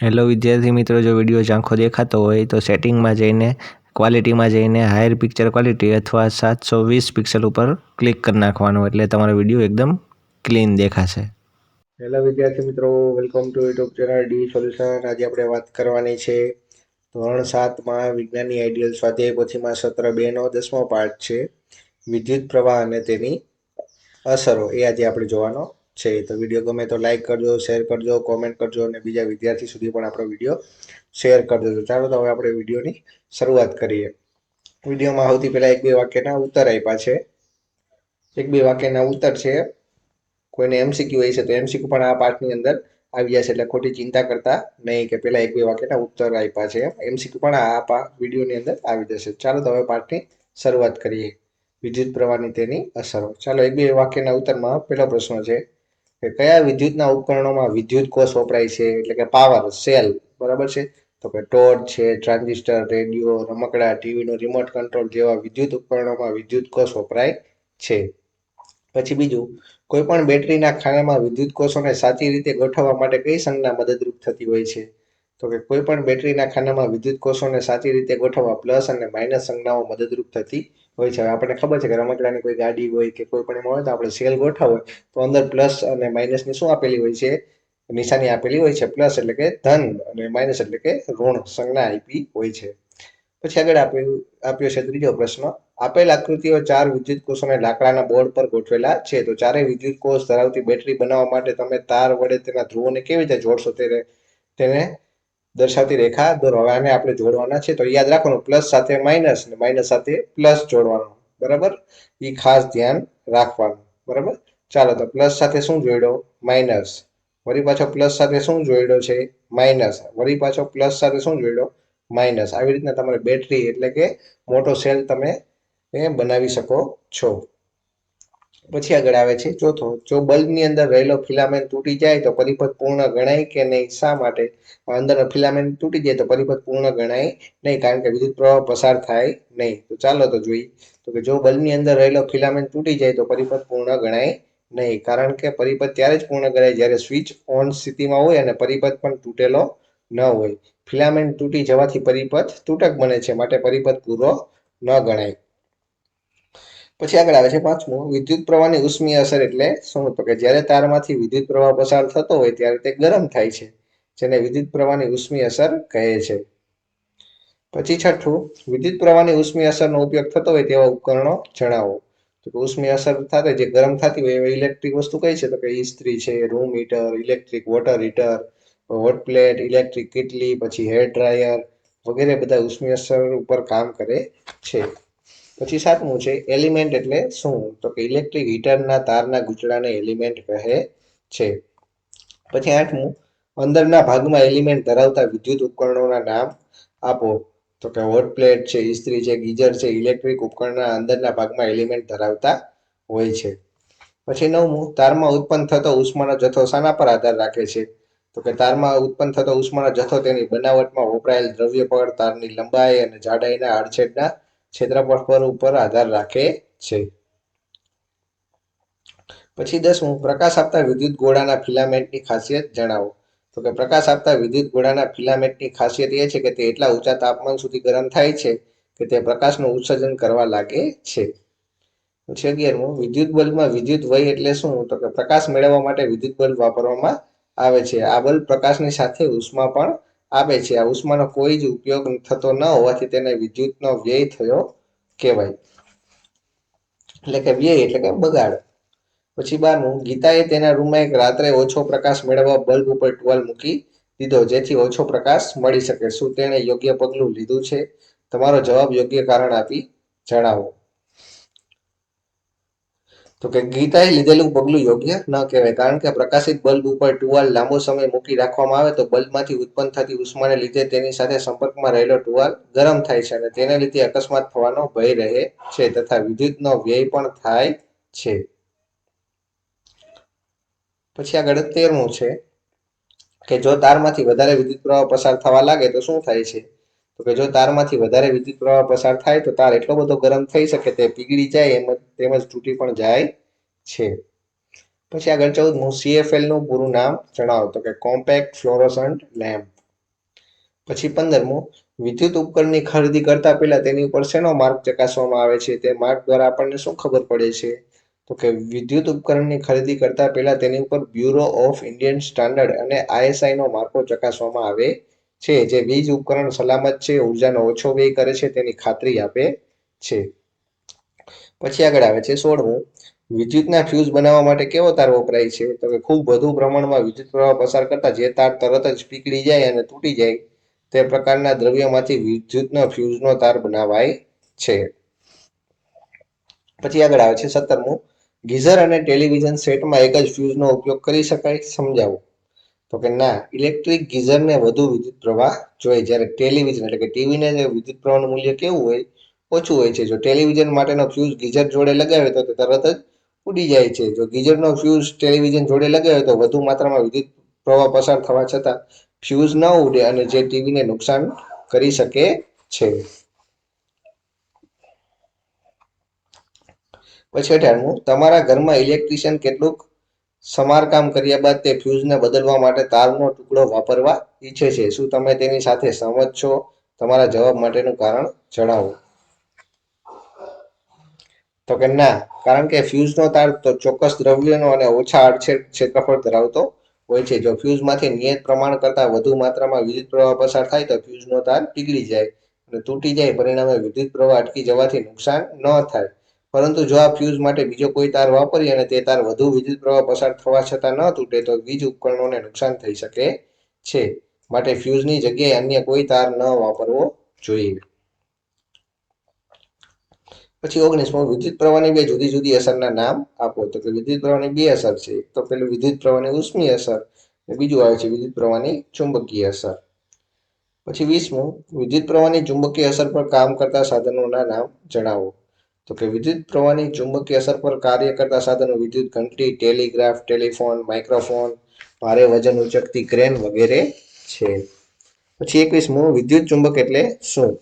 Hello વિદ્યાર્થી મિત્રો, જો વિડીયો ઝાંખો દેખાતો હોય તો સેટિંગમાં જઈને ક્વોલિટીમાં જઈને હાયર પિક્ચર ક્વોલિટી અથવા 720 પિક્સલ ઉપર ક્લિક કરી નાખવાનું, એટલે તમારો વિડીયો એકદમ ક્લીન દેખાશે. હેલો વિદ્યાર્થી મિત્રો, welcome to YouTube channel D solution. આજે આપણે વાત કરવાની છે ધોરણ 7માં વિજ્ઞાનની આઈડિયલ સ્વાધ્યાય પોથીમાં સત્ર 2નો 10મો પાઠ છે વિદ્યુત પ્રવાહ અને તેની અસરો. એ આજે આપણે જોવાનો છે. તો વિડીયો ગમે તો લાઈક કરજો, શેર કરજો, કોમેન્ટ કરજો અને બીજા વિદ્યાર્થી સુધી પણ આપણો વિડીયો શેર કરી દેજો. ચાલો તો હવે આપણે વિડીયોની શરૂઆત કરીએ. વિડીયોમાં સૌથી પહેલા એક બે વાક્યના ઉત્તર આપ્યા છે. એક બે વાક્યના ઉત્તર છે. કોઈને એમસીક્યુ હોય છે તો એમસીક્યુ પણ આ પાઠની અંદર આવી જશે, એટલે ખોટી ચિંતા કરતા નહીં કે પેલા એક બે વાક્યના ઉત્તર આપ્યા છે. એમસીક્યુ પણ આ વિડીયોની અંદર આવી જશે. ચાલો તો હવે પાઠની શરૂઆત કરીએ. વિદ્યુત પ્રવાહની તેની અસરો. ચાલો એક બે વાક્યના ઉત્તરમાં પહેલો પ્રશ્ન છે કે કયા વિદ્યુતના ઉપકરણોમાં વિદ્યુત કોષ વપરાય છે, એટલે કે પાવર સેલ. બરાબર છે. તો કે ટોર્ચ છે, ટ્રાન્ઝિસ્ટર, રેડિયો, રમકડા, ટીવીનું રિમોટ કંટ્રોલ જેવા વિદ્યુત ઉપકરણોમાં વિદ્યુત કોષ વપરાય છે. પછી બીજું, કોઈ પણ બેટરીના ખાનામાં વિદ્યુત કોષોને સાચી રીતે ગોઠવવા માટે કઈ સંજ્ઞા મદદરૂપ થતી હોય છે? તો કે કોઈ પણ બેટરીના ખાનામાં વિદ્યુત કોષોને સાચી રીતે ગોઠવવા પ્લસ અને માઇનસ સંજ્ઞાઓ મદદરૂપ થતી હોય છે. આપણને ખબર છે કે રમકડાની કોઈ ગાડી હોય કે કોઈ પણ એમાં હોય તો આપણે સેલ ગોઠવ હોય તો અંદર પ્લસ અને માઇનસની શું આપેલી હોય છે? નિશાની આપેલી હોય છે. પ્લસ એટલે કે ધન અને માઇનસ એટલે કે ઋણ સંજ્ઞા આપી હોય છે. પછી આગળ આપ્યો છે ત્રીજો પ્રશ્ન. આપેલ આકૃતિઓ 4 વિદ્યુત કોષોને લાકડાના બોર્ડ પર ગોઠવેલા છે. તો ચારેય વિદ્યુત કોષ ધરાવતી બેટરી બનાવવા માટે તમે તાર વડે તેના ધ્રુવોને કેવી રીતે જોડશો તેને દર્શાવતી રેખા દોરો. હવે આને આપણે જોડવાના છે તો યાદ રાખવાનું, પ્લસ સાથે માઇનસ અને માઇનસ સાથે પ્લસ જોડવાનું. બરાબર, એ ખાસ ધ્યાન રાખવાનું. બરાબર, ચાલો તો પ્લસ સાથે શું જોડ્યો? માઇનસ. વળી પાછો પ્લસ સાથે શું જોડ્યો છે? માઇનસ. વળી પાછો પ્લસ સાથે શું જોડ્યો? માઇનસ. આવી રીતના તમારે બેટરી એટલે કે મોટો સેલ તમે બનાવી શકો છો. પછી આગળ આવે છે ચોથો. જો બલ્બની અંદર રહેલો ફિલામેન્ટ તૂટી જાય તો પરિપથ પૂર્ણ ગણાય કે નહીં? શા માટે? અંદરનો ફિલામેન્ટ તૂટી જાય તો પરિપથ પૂર્ણ ગણાય નહીં, કારણ કે વિદ્યુત પ્રવાહ પસાર થાય નહીં. તો ચાલો તો જોઈએ. તો કે જો બલ્બની અંદર રહેલો ફિલામેન્ટ તૂટી જાય તો પરિપથ પૂર્ણ ગણાય નહીં, કારણ કે પરિપથ ત્યારે જ પૂર્ણ ગણાય જ્યારે સ્વિચ ઓન સ્થિતિમાં હોય અને પરિપથ પણ તૂટેલો ન હોય. ફિલામેન્ટ તૂટી જવાથી પરિપથ તૂટક બને છે, માટે પરિપથ પૂરો ન ગણાય. પછી આગળ આવે છે પાંચમું. વિદ્યુત પ્રવાહની ઉષ્મીય અસર એટલે શું? તો કે જ્યારે તારમાંથી વિદ્યુત પ્રવાહ પસાર થતો હોય ત્યારે તે ગરમ થાય છે, જેને વિદ્યુત પ્રવાહની ઉષ્મીય અસર કહે છે. પછી છઠ્ઠું. વિદ્યુત પ્રવાહની ઉષ્મીય અસરનો ઉપયોગ થતો હોય તેવા ઉપકરણો જણાવો. તો કે ઉષ્મીય અસર થતા જે ગરમ થતી હોય એવી ઇલેક્ટ્રિક વસ્તુ કઈ છે? તો કે ઇસ્ત્રી છે, room heater, electric water heater, hot plate, electric કેટલી, પછી હેર ડ્રાયર વગેરે બધા ઉષ્મીય અસર ઉપર કામ કરે છે. પછી સાતમું છે એલિમેન્ટ એટલે શું? તો કે ઇલેક્ટ્રિક હીટરના તારના ગૂંચળાને એલિમેન્ટ કહે છે. પછી આઠમું. અંદરના ભાગમાં એલિમેન્ટ ધરાવતા વિદ્યુત ઉપકરણોના નામ આપો. તો કે હોટ પ્લેટ છે, ઇસ્ત્રી છે, ગીઝર છે, ઇલેક્ટ્રિક ઉપકરણના અંદરના ભાગમાં એલિમેન્ટ ધરાવતા હોય છે. પછી નવમું. તારમાં ઉત્પન્ન થતો ઉષ્માનો જથ્થો શાના પર આધાર રાખે છે? તો કે તારમાં ઉત્પન્ન થતો ઉષ્માનો જથ્થો તેની બનાવટમાં વપરાયેલ દ્રવ્ય પર, તારની લંબાઈ અને જાડાઈના આડછેદના ક્ષેત્રફળ પર ઉપર આધાર રાખે છે. પછી 10મું. પ્રકાશ આપતા વિદ્યુત ગોળાના ફિલામેન્ટની ખાસિયત જણાવો. તો કે પ્રકાશ આપતા વિદ્યુત ગોળાના ફિલામેન્ટની ખાસિયત એ છે કે તે એટલા ઊંચા તાપમાન સુધી ગરમ થાય છે કે તે પ્રકાશનું ઉત્સર્જન કરવા લાગે છે. પછી 11મું. વિદ્યુત બલ્બમાં વિદ્યુત વહી એટલે શું? તો કે પ્રકાશ મેળવવા માટે વિદ્યુત બલ્બ વાપરવામાં આવે છે. આ બલ્બ પ્રકાશની સાથે ઉષ્મા પણ આપે છે. આ ઉષ્માનો કોઈ જ ઉપયોગ થતો ન હોવાથી તેને વિદ્યુતનો વ્યય થયો કહેવાય, એટલે કે વ્યય એટલે કે બગાડ. પછી 12મું. ગીતાએ તેના રૂમમાં એક રાત્રે ઓછો પ્રકાશ મેળવવા બલ્બ ઉપર ટુવાલ મૂકી દીધો જેથી ઓછો પ્રકાશ મળી શકે. શું તેણે યોગ્ય પગલું લીધું છે? તમારો જવાબ યોગ્ય કારણ આપી જણાવો. તો કે ગીતાએ લીધેલું પગલું યોગ્ય ન કહેવાય, કારણ કે પ્રકાશિત બલ્બ ઉપર ટુવાલ લાંબો સમય મૂકી રાખવામાં આવે તો બલ્બમાંથી ઉત્પન્ન થતી ઉષ્માને લીધે તેની સાથે સંપર્કમાં રહેલો ટુવાલ ગરમ થાય છે અને તેને લીધે અકસ્માત થવાનો ભય રહે છે તથા વિદ્યુતનો વ્યય પણ થાય છે. પછી આગળ 13મું છે કે જો તારમાંથી વધારે વિદ્યુત પ્રવાહ પસાર થવા લાગે તો શું થાય છે? તો કે જો તારમાંથી વધારે વિદ્યુત પ્રવાહ પસાર થાય તો તાર એટલો બધો ગરમ થઈ શકે તે પીગળી જાય તેમજ તૂટી પણ જાય છે. પછી આગળ 14મું. CFL નું પૂરું નામ જણાવો. તો કે કોમ્પેક્ટ ફ્લોરોસન્ટ લેમ્પ. પછી 15મું, વિદ્યુત ઉપકરણની ખરીદી કરતા પહેલા તેની ઉપર શેનો માર્ક ચકાસવામાં આવે છે? તે માર્ક દ્વારા આપણને શું ખબર પડે છે? તો કે વિદ્યુત ઉપકરણની ખરીદી કરતા પહેલા તેની ઉપર બ્યુરો ઓફ ઇન્ડિયન સ્ટાન્ડર્ડ અને ISI નો માર્કો ચકાસવામાં આવે છે, જે વીજ ઉપકરણ સલામત છે, ઉર્જાનો ઓછો વ્યય કરે છે તેની ખાતરી આપે છે. પછી આગળ આવે છે 16મું, વિદ્યુતના ફ્યુઝ બનાવવા માટે કેવો તાર વપરાય છે? તો કે ખૂબ વધુ પ્રમાણમાં વિદ્યુત પ્રવાહ પસાર કરતા જે તાર તરત જ પીગળી જાય અને તૂટી જાય તે પ્રકારના દ્રવ્યમાંથી વિદ્યુતના ફ્યુઝનો તાર બનાવાય છે. પછી આગળ આવે છે 17મું, ગીઝર અને ટેલિવિઝન સેટમાં એક જ ફ્યુઝનો ઉપયોગ કરી શકાય? સમજાવો. તો કે ના, ઇલેક્ટ્રિક ગીઝરને વધુ વિદ્યુત પ્રવાહ જોઈએ, જ્યારે ટેલિવિઝન એટલે કે ટીવીને વિદ્યુત પ્રવાહનું મૂલ્ય કેવું હોય? ઓછું હોય છે. જો ટેલિવિઝન માટેનો ફ્યુઝ ગીઝર જોડે લગાવે તો તે તરત જ ઉડી જાય છે. જો ગીઝરનો ફ્યુઝ ટેલિવિઝન જોડે લગાવે તો વધુ માત્રામાં વિદ્યુત પ્રવાહ પસાર થવા છતાં ફ્યુઝ ન ઉડે અને જે ટીવીને નુકસાન કરી શકે છે. પછી 18મું, તમારા ઘરમાં ઇલેક્ટ્રિશિયન કેટલુંક સમારકામ કર્યા બાદ તે ફ્યુઝને બદલવા માટે તારનો ટુકડો વાપરવા ઈચ્છે છે? શું તમે તેની સાથે સહમત છો? તમારા જવાબ માટેનું કારણ જણાવો. તો કે ના, કારણ કે ફ્યુઝનો તાર તો ચોક્કસ દ્રવ્યનો અને ઓછા આડછેદ ક્ષેત્રફળ ધરાવતો હોય છે. જો ફ્યુઝમાંથી નિયત પ્રમાણ કરતાં વધુ માત્રામાં વિદ્યુત પ્રવાહ પસાર થાય તો ફ્યુઝનો તાર પીગળી જાય અને તૂટી જાય, પરિણામે વિદ્યુત પ્રવાહ અટકી જવાથી નુકસાન ન થાય. પરંતુ જો આ ફ્યુઝ માટે બીજો કોઈ તાર વાપરીએ અને તે તાર વધુ વિદ્યુત પ્રવાહ પસાર થવા છતાં ન તૂટે તો વીજ ઉપકરણોને નુકસાન થઈ શકે છે. માટે ફ્યુઝની જગ્યાએ અન્ય કોઈ તાર ન વાપરવો જોઈએ. પછી 19મું, વિદ્યુત પ્રવાહની બે જુદી જુદી અસરના નામ આપો. તો કે વિદ્યુત પ્રવાહની બે અસર છે. એક તો પેલું વિદ્યુત પ્રવાહની ઉષ્મીય અસર અને બીજું આવે છે વિદ્યુત પ્રવાહની ચુંબકીય અસર. પછી 20મું, વિદ્યુત પ્રવાહની ચુંબકીય અસર પર કામ કરતા સાધનોના નામ જણાવો. તો કે વિદ્યુત પ્રવાહની ચુંબકીય અસર પર કાર્ય કરતા સાધનો વિદ્યુત ઘંટડી, ટેલિગ્રાફ, ટેલિફોન, માઇક્રોફોન, ભારે વજન ઉચકતી ક્રેન વગેરે છે. પછી 21મું, વિદ્યુત ચુંબક એટલે શું?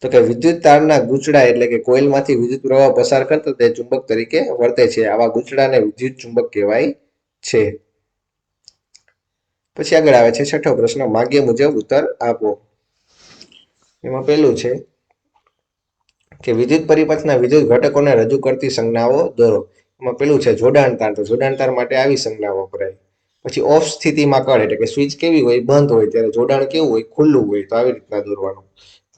તો કે વિદ્યુત તારના ગૂંચળા એટલે કે કોઇલમાંથી વિદ્યુત પ્રવાહ પસાર કરતા તે ચુંબક તરીકે વર્તે છે. આવા ગૂંચળાને વિદ્યુત ચુંબક કહેવાય છે. પછી આગળ આવે છે 6થો પ્રશ્ન, માગ્ય મુજબ ઉત્તર આપો. એમાં પહેલું છે કે વિદ્યુત પરિપથના વિદ્યુત ઘટકોને રજૂ કરતી સંજ્ઞાઓ દોરો. એમાં પેલું છે જોડાણ તાર. તો જોડાણ તાર માટે આવી સંજ્ઞા વપરાય. પછી ઓફ સ્થિતિમાં કળ એટલે કે સ્વિચ કેવી હોય? બંધ હોય. ત્યારે જોડાણ કેવું હોય? ખુલ્લું હોય. તો આવી રીતના દોરવાનું.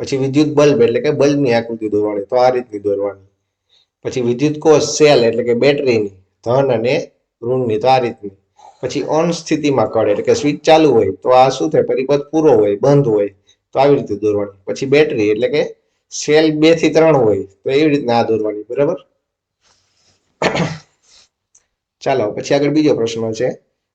પછી વિદ્યુત બલ્બ એટલે કે બલ્બની આકૃતિ દોરવાની. તો આ રીતની દોરવાની. પછી વિદ્યુત કોષ સેલ એટલે કે બેટરીની ધન અને ઋણની. તો આ રીતની. પછી ઓન સ્થિતિમાં કળ એટલે કે સ્વિચ ચાલુ હોય તો આ શું થાય? પરિપથ પૂરો હોય, બંધ હોય. તો આવી રીતે દોરવાની. પછી બેટરી એટલે કે સેલ 2 થી 3 હોય તો એવી રીતના આ દોરવાની. બરાબર. ચાલો પછી આગળ બીજો પ્રશ્ન છે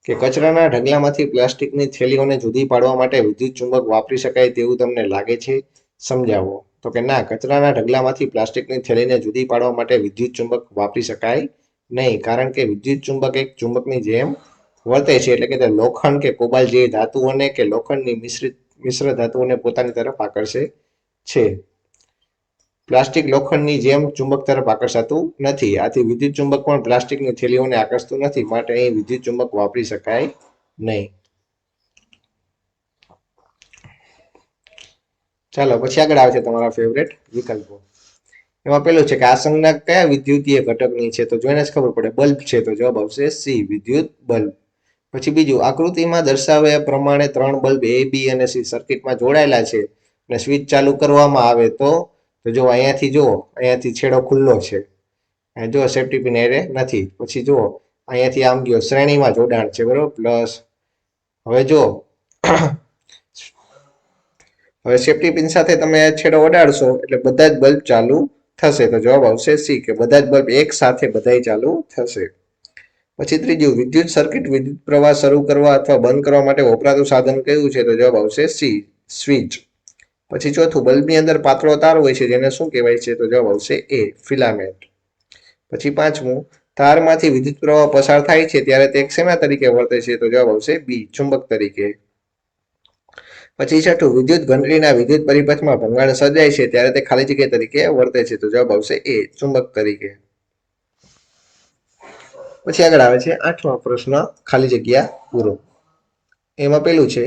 કે કચરાના ઢગલામાંથી પ્લાસ્ટિકની થેલીઓને જુદી પાડવા માટે વિદ્યુત ચુંબક વાપરી શકાય તેવું તમને લાગે છે? સમજાવો. તો કે ના, કચરાના ઢગલામાંથી પ્લાસ્ટિકની થેલીને જુદી પાડવા માટે વિદ્યુત ચુંબક વાપરી શકાય નહીં, કારણ કે વિદ્યુત ચુંબક એક ચુંબકની જેમ વર્તે છે. એટલે કે તે લોખંડ કે કોબાલ્ટ જેવી ધાતુઓને કે લોખંડની મિશ્ર ધાતુઓને પોતાની તરફ આકર્ષે છે. પ્લાસ્ટિક લોખંડની જેમ ચુંબક તરફ આકર્ષાતું નથી. આથી વિદ્યુત ચુંબક પણ પ્લાસ્ટિકની થેલીઓને આકર્ષતું નથી. માટે અહીં વિદ્યુત ચુંબક વાપરી શકાય નહીં. ચાલો પછી આગળ આવે છે તમારા ફેવરેટ વિકલ્પો. એમાં પેલું છે કે આ સંજ્ઞા કયા વિદ્યુતીય ઘટકની છે? તો જોઈને જ ખબર પડે. બલ્બ છે તો જવાબ આવશે સી, વિદ્યુત બલ્બ. પછી બીજું, આકૃતિમાં દર્શાવ્યા પ્રમાણે 3 બલ્બ A, B અને C સર્કિટમાં જોડાયેલા છે અને સ્વિચ ચાલુ કરવામાં આવે તો જો અહીંયાથી જુઓ, અહીંયાથી છેડો ખુલ્લો છે. જો સેફ્ટી પિન એરે નથી. પછી જુઓ અહીંયાથી આમ ગયો, શ્રેણીમાં જોડાણ છે. બરોબર, પ્લસ. હવે જો હવે સેફ્ટી પિન સાથે તમે છેડો અડાડશો એટલે બધા જ બલ્બ ચાલુ થશે. તો જવાબ આવશે સી, કે બધા જ બલ્બ એક સાથે બધાય ચાલુ થશે. પછી ત્રીજું, વિદ્યુત સર્કિટ વિદ્યુત પ્રવાહ શરૂ કરવા અથવા બંધ કરવા માટે વપરાતું સાધન કયું છે? તો જવાબ આવશે સી, સ્વિચ. પછી ચોથું, બલ્બની અંદર પાતળો તાર હોય છે જેને શું કહેવાય છે? તો જવાબ આવશે એ, ફિલામેન્ટ. પછી પાંચમું, તારમાંથી વિદ્યુત પ્રવાહ પસાર થાય છે ત્યારે તે શેના તરીકે વર્તે છે? તો જવાબ આવશે બી, ચુંબક તરીકે. પછી છઠ્ઠું, વિદ્યુત ઘંટડીના વિદ્યુત પરિપથમાં ભંગાણ સર્જાય છે ત્યારે તે ખાલી જગ્યા તરીકે વર્તે છે. તો જવાબ આવશે એ, ચુંબક તરીકે. પછી આગળ આવે છે 8મો પ્રશ્ન, ખાલી જગ્યા પૂરો. એમાં પેલું છે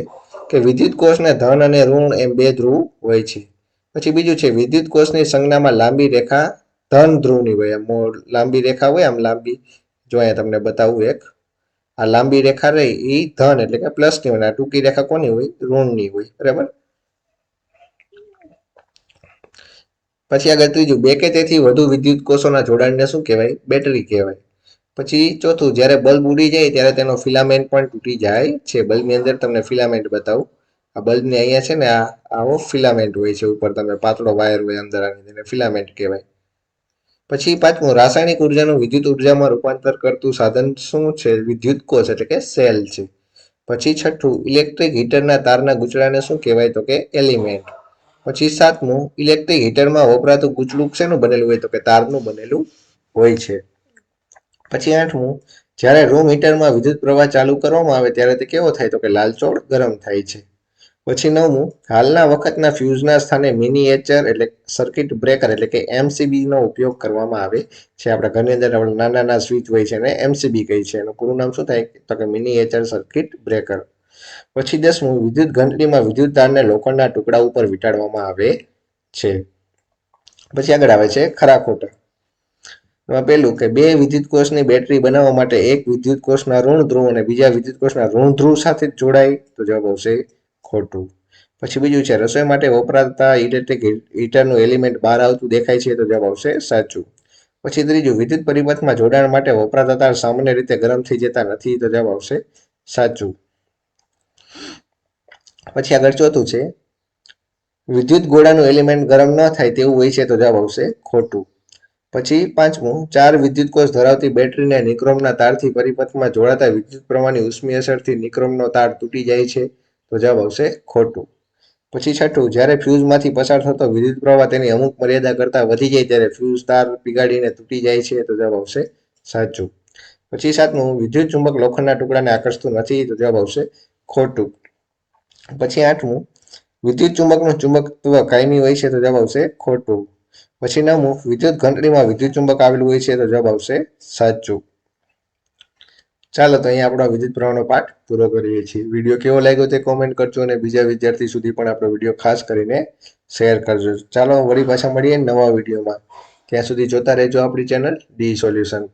કે કે વિદ્યુત કોષને ધન અને ઋણ એમ બે ધ્રુવ હોય છે. પછી બીજું છે વિદ્યુત કોષની સંજ્ઞામાં લાંબી રેખા ધન ધ્રુવની હોય. આમ લાંબી રેખા હોય, આમ લાંબી, જો અહીંયા તમને બતાવું એક, આ લાંબી રેખા રહી એ ધન એટલે કે પ્લસ ની હોય, ટૂંકી રેખા કોની હોય? ઋણની હોય. બરાબર. પછી આગળ ત્રીજું, બે કે તેથી વધુ વિદ્યુત કોષોના જોડાણને શું કહેવાય? બેટરી કહેવાય. પછી ચોથું, જ્યારે બલ્બ ઉડી જાય ત્યારે તેનો ફિલામેન્ટ પણ તૂટી જાય છે. બલ્બની અંદર તમને ફિલામેન્ટ બતાવું. આ બલ્બની અહીંયા છે ને, આ આવો ફિલામેન્ટ હોય છે ઉપર, તમે પાતળો વાયર હોય અંદર, તેને ફિલામેન્ટ કહેવાય. પછી પાંચમું, રાસાયણિક ઉર્જાનું વિદ્યુત ઉર્જામાં રૂપાંતર કરતું સાધન શું છે? વિદ્યુત કોષ એટલે કે સેલ છે. પછી છઠ્ઠું, ઇલેક્ટ્રિક હીટરના તારના ગૂંચળાને શું કહેવાય? તો કે એલિમેન્ટ. પછી સાતમું, ઇલેક્ટ્રિક હીટરમાં વપરાતું ગૂંચળું શેનું બનેલું હોય? તો કે તારનું બનેલું હોય છે. પછી આઠમું, જ્યારે રૂમ હીટરમાં વિદ્યુત પ્રવાહ ચાલુ કરવામાં આવે ત્યારે તે કેવો થાય? તો કે લાલચોળ ગરમ થાય છે. પછી નવમું, હાલના વખતના ફ્યુઝના સ્થાને મિનિએચર એટલે સર્કિટ બ્રેકર એટલે કે એમસીબી નો ઉપયોગ કરવામાં આવે છે. આપણા ઘરની અંદર નાના નાના સ્વિચ હોય છે ને એમસીબી કહે છે. એનું પૂરું નામ શું થાય? તો કે મિનિએચર સર્કિટ બ્રેકર. પછી 10મું, વિદ્યુત ઘંટડીમાં વિદ્યુત તારને લોખંડના ટુકડા ઉપર વીંટાળવામાં આવે છે. પછી આગળ આવે છે ખરા ખોટા. પહેલું કે બે વિદ્યુત કોષની બેટરી બનાવવા માટે એક વિદ્યુત કોષના ઋણ ધ્રુવ અને બીજા વિદ્યુત કોષના ઋણ ધ્રુવ સાથે જોડાય, તો જવાબ આવશે ખોટું. પછી બીજું છે, રસોઈ માટે વપરાતા ઇલેક્ટ્રિક હીટરનું એલિમેન્ટ બહાર આવતું દેખાય છે, તો જવાબ આવશે સાચું. પછી ત્રીજું, વિદ્યુત પરિપથમાં જોડાણ માટે વપરાતા તાર સામાન્ય રીતે ગરમ થઈ જતા નથી, તો જવાબ આવશે સાચું. પછી આગળ ચોથું છે, વિદ્યુત ગોળાનું એલિમેન્ટ ગરમ ન થાય તેવું હોય છે, તો જવાબ આવશે ખોટું. પછી પાંચમું, ચાર વિદ્યુત કોષ ધરાવતી બેટરીને નિક્રોમના તારથી પરિપથમાં જોડાતા વિદ્યુત પ્રવાહની ઉષ્મીય અસરથી નિક્રોમનો તાર તૂટી જાય છે, તો જવાબ આવશે ખોટું. પછી છઠ્ઠું, જ્યારે ફ્યુઝમાંથી પસાર થતો વિદ્યુત પ્રવાહ તેની અમુક મર્યાદા કરતાં વધી જાય ત્યારે ફ્યુઝ તાર પીગાડીને તૂટી જાય છે, તો જવાબ આવશે સાચું. પછી સાતમું, વિદ્યુત ચુંબક લોખંડના ટુકડાને આકર્ષતું નથી, તો જવાબ આવશે ખોટું. પછી આઠમું, વિદ્યુત ચુંબકનું ચુંબકત્વ કાયમી હોય છે, તો જવાબ આવશે ખોટું. પછી નવમું, વિદ્યુત ઘંટડીમાં વિદ્યુત ચુંબક આવેલું હોય છે, તો જવાબ આવશે સાચું. ચાલો, તો અહીંયા આપણો વિદ્યુત પ્રવાહનો પાઠ પૂરો કરીએ છીએ. વિડીયો કેવો લાગ્યો તે કોમેન્ટ કરજો અને બીજા વિદ્યાર્થી સુધી પણ આપણો વિડીયો ખાસ કરીને શેર કરજો. ચાલો, વળી પાછા મળીએ નવા વિડીયોમાં. ત્યાં સુધી જોતા રહેજો આપણી ચેનલ ડી સોલ્યુશન.